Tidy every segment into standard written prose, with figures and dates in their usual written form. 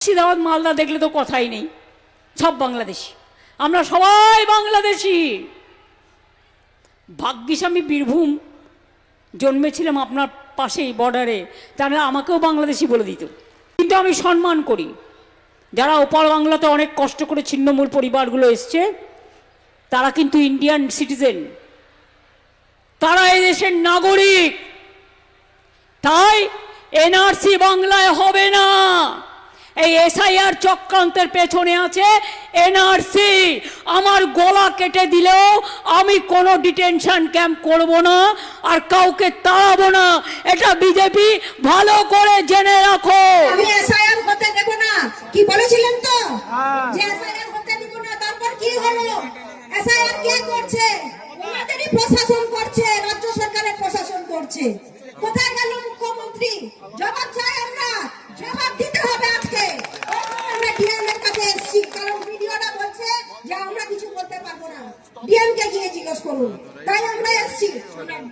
মুর্শিদাবাদ মালদা দেখলে তো কথাই নেই, সব বাংলাদেশি, আমরা সবাই বাংলাদেশি। ভাগ্যিস আমি বীরভূম জন্মেছিলাম আপনার পাশেই বর্ডারে, তাহলে আমাকেও বাংলাদেশি বলে দিত। কিন্তু আমি সম্মান করি যারা ওপার বাংলাতে অনেক কষ্ট করে ছিন্নমূল পরিবারগুলো এসছে, তারা কিন্তু ইন্ডিয়ান সিটিজেন, তারা এদেশের নাগরিক। তাই এনআরসি বাংলায় হবে না। এই এসআইআর চক্রান্তের পেছনে আছে এনআরসি। আমার গলা কেটে দিলেও আমি কোনো ডিটেনশন ক্যাম্প করব না আর কাউকে তাড়াবো না, এটা বিজেপি ভালো করে জেনে রাখো। আমি এসআইআর হতে দেব না, কি বলেছিলেন তো যে এসআইআর হতে দেব না। তারপর কি হলো? এসআইআর কে করছে? ওনাদেরই প্রশাসন করছে, রাজ্য সরকারের প্রশাসন করছে। কোথায় গেল মুখ্যমন্ত্রী? জবাব চাই আমরা, জবাব দিতে হবে আজকে। আমরা ডিএম এর কাছে এসেছি, কারণ ভিডিওটা বলছে যে আমরা কিছু বলতে পারবো না। ডিএম কে গিয়ে জিজ্ঞেস করুন। তাই আমরা এসেছি,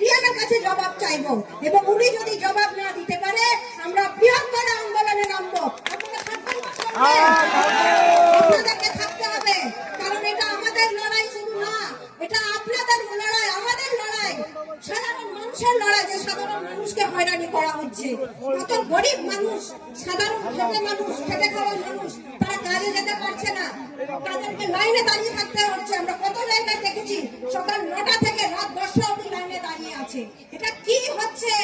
ডিএম এর কাছে জবাব চাইবো, এবং উনি যদি জবাব না দিতে পারে আমরা বৃহত্তর আন্দোলনে নামবো। আপনারা থাকবেন? আপনাদেরকে থাকতে হবে, কারণ এটা আমাদের লড়াই শুধু না, এটা আপনাদের লড়াই, আমাদের লড়াই, সাধারণ মানুষের লড়াই। যে সাধারণ মানুষকে হয়রানি করা হচ্ছে, কত গরিব মানুষ, সাধারণ খেটে খাওয়া মানুষ, তারা কাজে যেতে পারছে না, তাদেরকে লাইনে দাঁড়িয়ে থাকতে হচ্ছে। আমরা কত জায়গায় দেখেছি সকাল 9টা থেকে রাত 10টা অবধি লাইনে দাঁড়িয়ে আছে। এটা কি হচ্ছে?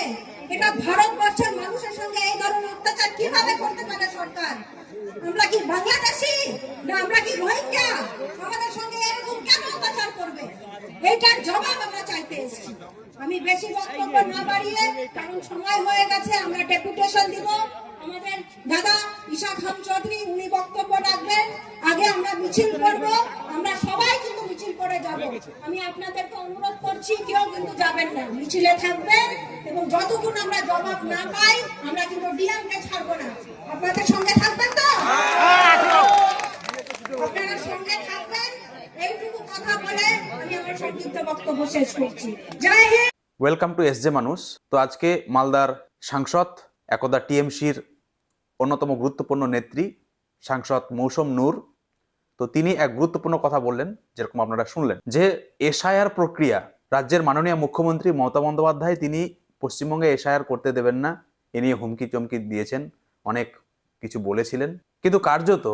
এটা ভারতবর্ষের মানুষের সঙ্গে এই ধরনের অত্যাচার কিভাবে করতে পারে সরকার? আমরা কি বাংলাদেশি না আমরা কি রোহিঙ্গা? আমাদের সঙ্গে এরকম কেন অত্যাচার করবে? এইটার জবাব আমরা চাইতে এসেছি। আমি বেশি বক্তব্য না বাড়িয়ে, কারণ সময় হয়ে গেছে, আমরা ডেপুটেশন দিব। আমাদের দাদা ঈশা খান চৌধুরী উনি বক্তব্য রাখবেন। আগে আমরা মিছিল করব, আমরা সবাই কিন্তু মিছিল করে যাব। আমি আপনাদেরকে অনুরোধ করছি, কেউ কিন্তু যাবেন না, মিছিলে থাকবেন, এবং যতক্ষণ আমরা জবাব না পাই আমরা কিন্তু ডিএমকে ছাড়বো না। আপনাদের সঙ্গে থাকবেন তো? আপনারা সঙ্গে থাকবেন। এইটুকু কথা বলে আমি আমার সংক্ষিপ্ত বক্তব্য শেষ করছি। জয় হিন্দ। ওয়েলকাম টু এসজে মানুষ। তো আজকে মালদার সাংসদ, একদা টিএমসির অন্যতম গুরুত্বপূর্ণ নেত্রী সাংসদ মৌসুম নূর, তো তিনি এক গুরুত্বপূর্ণ কথা বললেন, যেরকম আপনারা শুনলেন, যে এসআইআর প্রক্রিয়া, রাজ্যের মাননীয় মুখ্যমন্ত্রী মমতা বন্দ্যোপাধ্যায় তিনি পশ্চিমবঙ্গে এসআইআর করতে দেবেন না, এ নিয়ে হুমকি চমকি দিয়েছেন, অনেক কিছু বলেছিলেন। কিন্তু কার্যত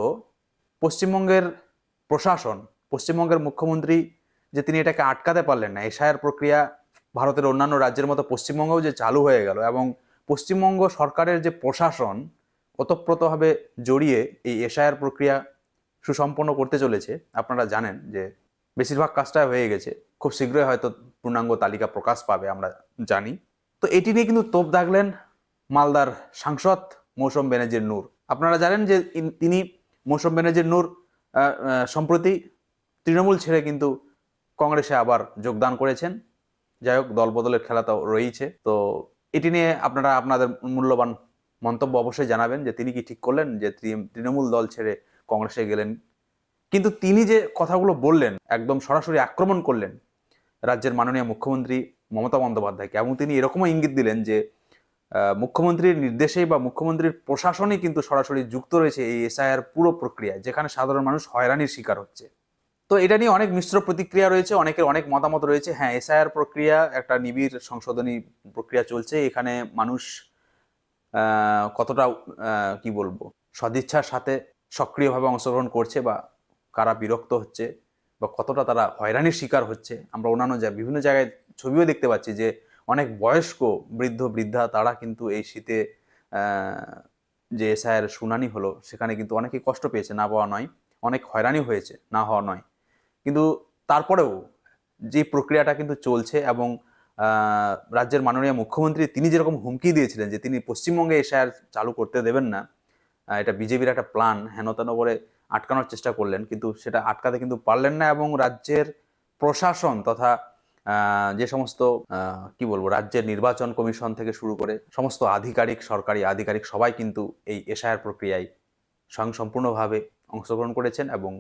পশ্চিমবঙ্গের প্রশাসন, পশ্চিমবঙ্গের মুখ্যমন্ত্রী যে তিনি এটাকে আটকাতে পারলেন না। এসআইআর প্রক্রিয়া ভারতের অন্যান্য রাজ্যের মতো পশ্চিমবঙ্গেও যে চালু হয়ে গেল, এবং পশ্চিমবঙ্গ সরকারের যে প্রশাসন ওতপ্রোতভাবে জড়িয়ে এই এসআইআর প্রক্রিয়া সুসম্পন্ন করতে চলেছে। আপনারা জানেন যে বেশিরভাগ কাজটা হয়ে গেছে, খুব শীঘ্রই হয়তো পূর্ণাঙ্গ তালিকা প্রকাশ পাবে, আমরা জানি। তো এটি নিয়ে কিন্তু তোপ দাগলেন মালদার সাংসদ মৌসুম বেনাজির নূর। আপনারা জানেন যে তিনি মৌসুম বেনাজির নূর সম্প্রতি তৃণমূল ছেড়ে কিন্তু কংগ্রেসে আবার যোগদান করেছেন। যাই হোক, দলবদলের খেলা তো রয়েছে। তো এটি নিয়ে আপনারা আপনাদের মূল্যবান মন্তব্য অবশ্যই জানাবেন, যে তিনি কি ঠিক করলেন যে তৃণমূল দল ছেড়ে কংগ্রেসে গেলেন। কিন্তু তিনি যে কথাগুলো বললেন, একদম সরাসরি আক্রমণ করলেন রাজ্যের মাননীয় মুখ্যমন্ত্রী মমতা বন্দ্যোপাধ্যায়কে, এবং তিনি এরকমও ইঙ্গিত দিলেন যে মুখ্যমন্ত্রীর নির্দেশেই বা মুখ্যমন্ত্রীর প্রশাসনই কিন্তু সরাসরি যুক্ত রয়েছে এই এসআইআর পুরো প্রক্রিয়ায়, যেখানে সাধারণ মানুষ হয়রানির শিকার হচ্ছে। তো এটা নিয়ে অনেক মিশ্র প্রতিক্রিয়া রয়েছে, অনেকের অনেক মতামত রয়েছে। হ্যাঁ, এসআইআর প্রক্রিয়া একটা নিবিড় সংশোধনী প্রক্রিয়া চলছে, এখানে মানুষ কতটা কি বলবো সদিচ্ছার সাথে সক্রিয়ভাবে অংশগ্রহণ করছে, বা কারা বিরক্ত হচ্ছে, বা কতটা তারা হয়রানির শিকার হচ্ছে। আমরা অন্যান্য বিভিন্ন জায়গায় ছবিও দেখতে পাচ্ছি যে অনেক বয়স্ক বৃদ্ধা তারা কিন্তু এই শীতে যে এসআইআর শুনানি হলো সেখানে কিন্তু অনেকেই কষ্ট পেয়েছে, না পাওয়া নয়, অনেক হয়রানি হয়েছে, না হওয়া নয়। কিন্তু তারপরেও যে প্রক্রিয়াটা কিন্তু চলছে, এবং রাজ্যের মাননীয় মুখ্যমন্ত্রী তিনি যেরকম হুমকি দিয়েছিলেন যে তিনি পশ্চিমবঙ্গে এসআইআর চালু করতে দেবেন না, এটা বিজেপির একটা প্ল্যান, হেনতেন করে আটকানোর চেষ্টা করলেন, কিন্তু সেটা আটকাতে কিন্তু পারলেন না। এবং রাজ্যের প্রশাসন তথা যে সমস্ত কি বলবো রাজ্যের নির্বাচন কমিশন থেকে শুরু করে সমস্ত আধিকারিক, সরকারি আধিকারিক সবাই কিন্তু এই এসআইআর প্রক্রিয়ায় স্বয়ংসম্পূর্ণভাবে অংশগ্রহণ করেছেন এবং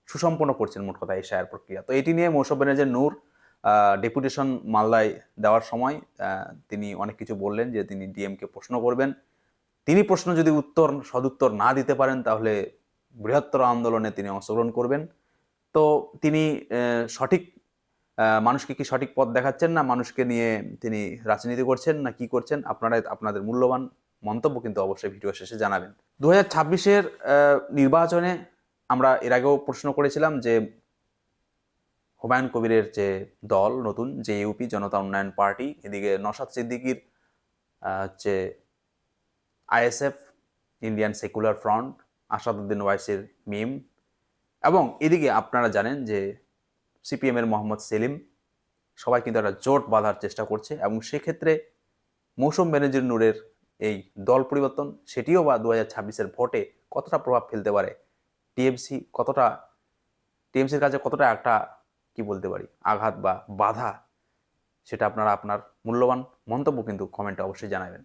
সুসম্পন্ন করছেন মোট কথা এসআইআর প্রক্রিয়া। তো এটি নিয়ে মৌসুম বেনাজির নূর ডেপুটেশন মালদায় দেওয়ার সময় তিনি অনেক কিছু বললেন, যে তিনি ডিএমকে প্রশ্ন করবেন, তিনি প্রশ্ন যদি সদুত্তর না দিতে পারেন তাহলে বৃহত্তর আন্দোলনে তিনি অংশগ্রহণ করবেন। তো তিনি সঠিক মানুষকে কি সঠিক পথ দেখাচ্ছেন, না মানুষকে নিয়ে তিনি রাজনীতি করছেন, না কি করছেন, আপনারা আপনাদের মূল্যবান মন্তব্য কিন্তু অবশ্যই ভিডিও শেষে জানাবেন। 2026-এর নির্বাচনে আমরা এর আগেও প্রশ্ন করেছিলাম যে হুমায়ুন কবিরের যে দল নতুন যে ইউপি জনতা উন্নয়ন পার্টি, এদিকে নওশাদ সিদ্দিকীর হচ্ছে ISF Indian Secular Front, Asaduddin ওয়াইসির মিম, এবং এদিকে আপনারা জানেন যে সিপিএম এর মোহাম্মদ সেলিম, সবাই কিন্তু একটা জোট বাঁধার চেষ্টা করছে। এবং সেক্ষেত্রে মৌসুম বেনজির নূরের এই দল পরিবর্তন, সেটিও বা 2026-এর ভোটে কতটা প্রভাব ফেলতে পারে, টিএমসির কাছে কতটা একটা কি বলতে পারি আঘাত বা বাধা, সেটা আপনারা আপনার মূল্যবান মন্তব্য কিন্তু কমেন্টে অবশ্যই জানাবেন।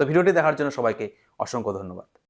তো ভিডিওটি দেখার জন্য সবাইকে অসংখ্য ধন্যবাদ।